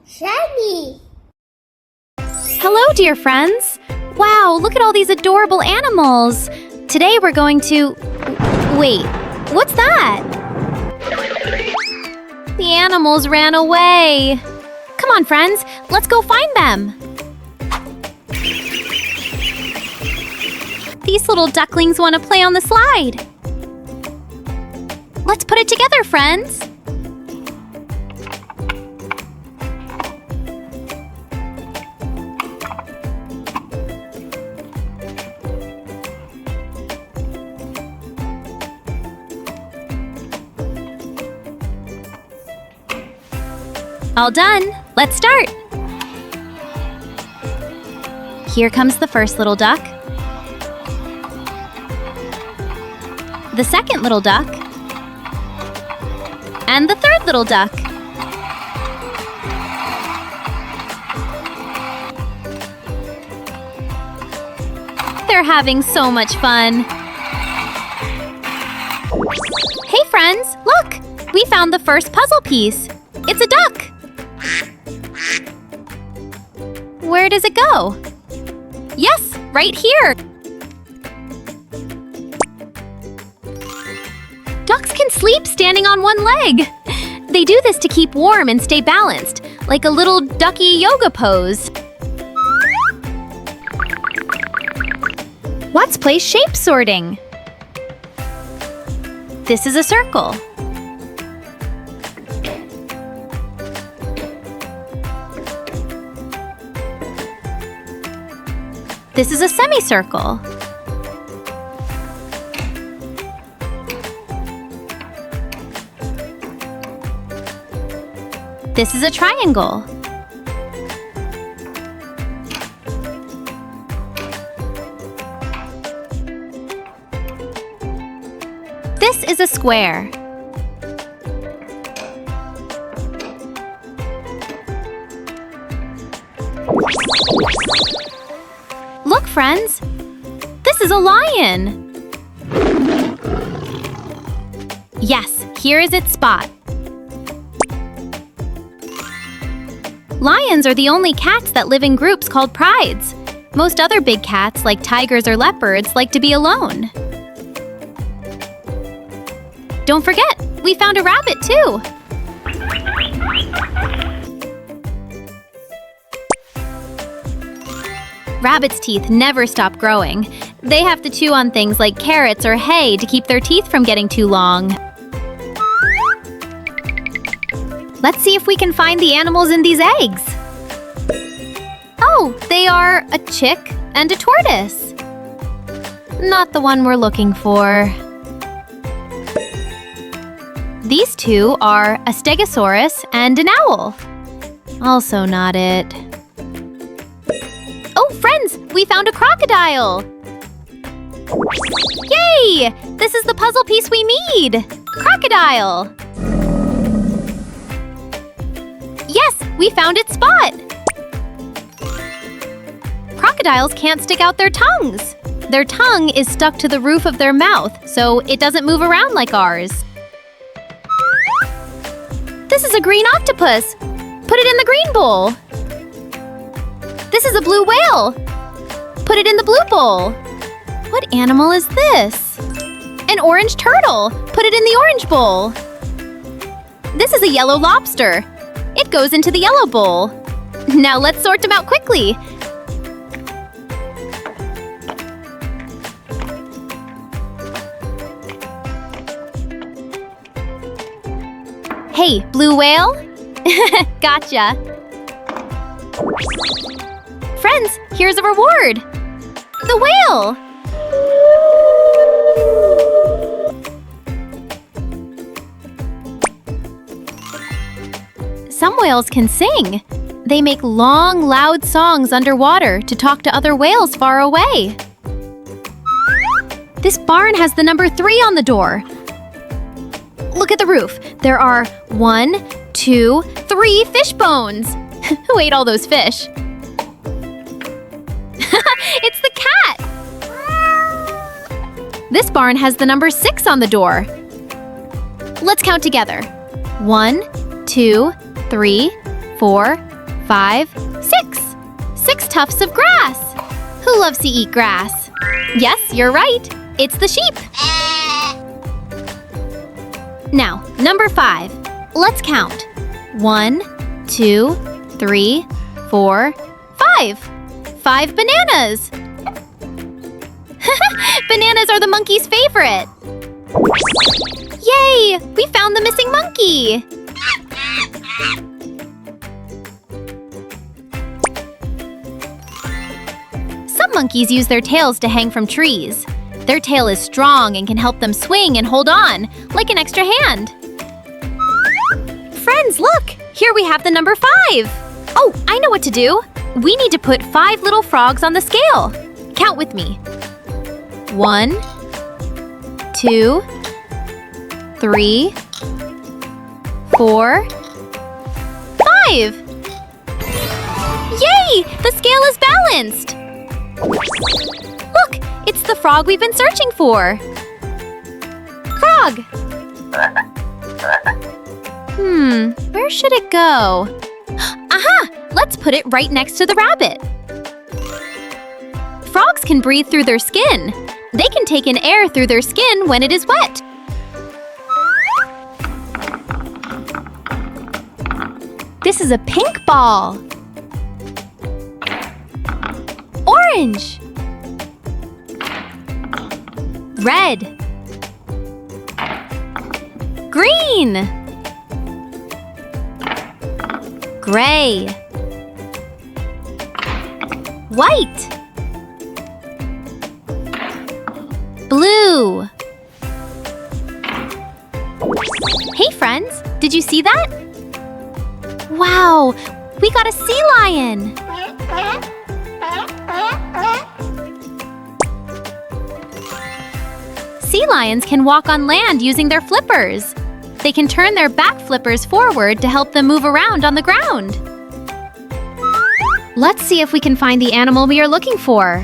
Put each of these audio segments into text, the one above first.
Shinee. Hello, dear friends! Wow, look at all these adorable animals! Today we're going to... Wait, what's that? The animals ran away! Come on, friends, let's go find them! These little ducklings want to play on the slide! Let's put it together, friends! All done. Let's start. Here comes the first little duck. The second little duck. And the third little duck. They're having so much fun. Hey friends, look! We found the first puzzle piece. It's a duck. Where does it go? Yes, right here! Ducks can sleep standing on one leg. They do this to keep warm and stay balanced, like a little ducky yoga pose. Let's play shape sorting. This is a circle. This is a semicircle. This is a triangle. This is a square. Look, friends! This is a lion! Yes, here is its spot. Lions are the only cats that live in groups called prides. Most other big cats, like tigers or leopards, like to be alone. Don't forget, we found a rabbit too! Rabbits' teeth never stop growing. They have to chew on things like carrots or hay to keep their teeth from getting too long. Let's see if we can find the animals in these eggs. Oh, they are a chick and a tortoise. Not the one we're looking for. These two are a stegosaurus and an owl. Also not it. Oh, friends, we found a crocodile! Yay! This is the puzzle piece we need! Crocodile! Yes, we found its spot! Crocodiles can't stick out their tongues. Their tongue is stuck to the roof of their mouth, so it doesn't move around like ours. This is a green octopus! Put it in the green bowl! This is a blue whale! Put it in the blue bowl! What animal is this? An orange turtle! Put it in the orange bowl! This is a yellow lobster! It goes into the yellow bowl! Now let's sort them out quickly! Hey, blue whale? Gotcha! Friends, here's a reward! The whale! Some whales can sing. They make long, loud songs underwater to talk to other whales far away. This barn has the number 3 on the door. Look at the roof. There are 1, 2, 3 fish bones. Who ate all those fish? It's the cat! This barn has the number 6 on the door. Let's count together. 1, 2, 3, 4, 5, 6. 6 tufts of grass. Who loves to eat grass? Yes, you're right. It's the sheep. Now, number 5. Let's count. 1, 2, 3, 4, 5. 5 bananas. Bananas are the monkey's favorite. Yay! We found the missing monkey. Some monkeys use their tails to hang from trees. Their tail is strong and can help them swing and hold on, like an extra hand. Friends, look! Here we have the number 5. Oh, I know what to do. We need to put 5 little frogs on the scale. Count with me. 1, 2, 3, 4, 5. Yay! The scale is balanced. Look, it's the frog we've been searching for. Frog. Where should it go? Aha! Let's put it right next to the rabbit. Frogs can breathe through their skin. They can take in air through their skin when it is wet. This is a pink ball. Orange. Red. Green. Gray. White. Blue. Hey friends, did you see that? Wow, we got a sea lion! Sea lions can walk on land using their flippers. They can turn their back flippers forward to help them move around on the ground. Let's see if we can find the animal we are looking for.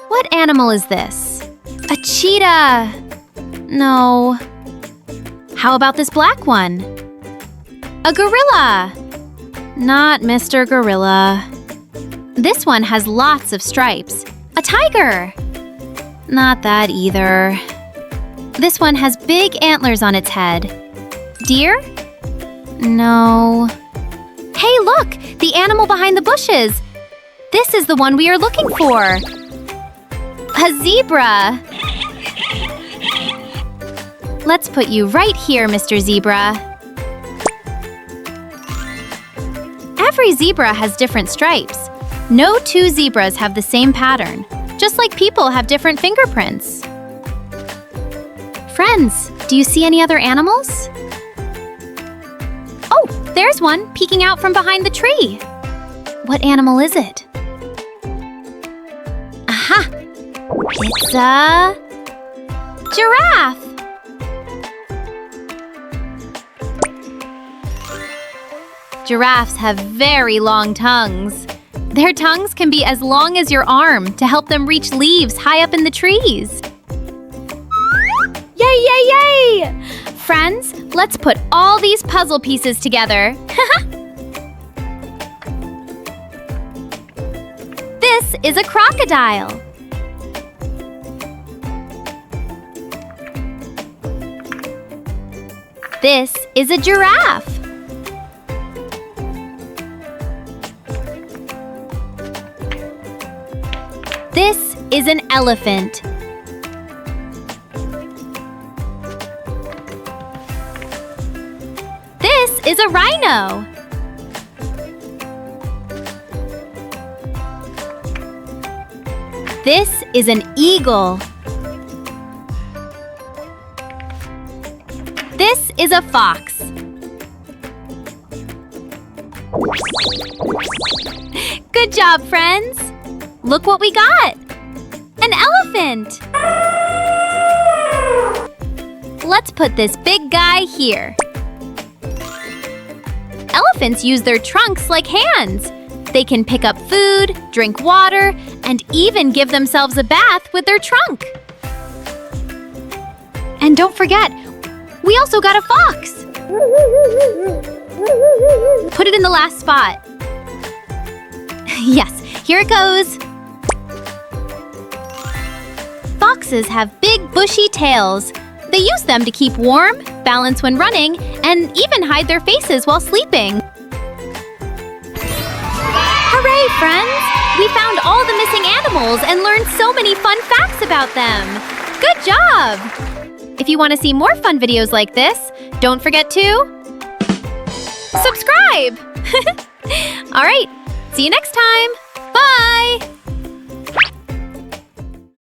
What animal is this? A cheetah! No. How about this black one? A gorilla! Not Mr. Gorilla. This one has lots of stripes. A tiger! Not that either. This one has big antlers on its head. Deer? No. Hey, look! The animal behind the bushes! This is the one we are looking for! A zebra! Let's put you right here, Mr. Zebra. Every zebra has different stripes. No 2 zebras have the same pattern, just like people have different fingerprints. Friends, do you see any other animals? Oh, there's one peeking out from behind the tree. What animal is it? Aha! It's a giraffe! Giraffes have very long tongues. Their tongues can be as long as your arm to help them reach leaves high up in the trees. Yay, yay, yay! Friends, let's put all these puzzle pieces together. This is a crocodile. This is a giraffe. This is an elephant. This is a rhino. This is an eagle. This is a fox. Good job, friends! Look what we got! An elephant! Let's put this big guy here. Elephants use their trunks like hands. They can pick up food, drink water, and even give themselves a bath with their trunk. And don't forget, we also got a fox. Put it in the last spot. Yes, here it goes. Foxes have big, bushy tails. They use them to keep warm, balance when running, and even hide their faces while sleeping. Hooray, friends! We found all the missing animals and learned so many fun facts about them. Good job! If you want to see more fun videos like this, don't forget to subscribe! All right, see you next time. Bye!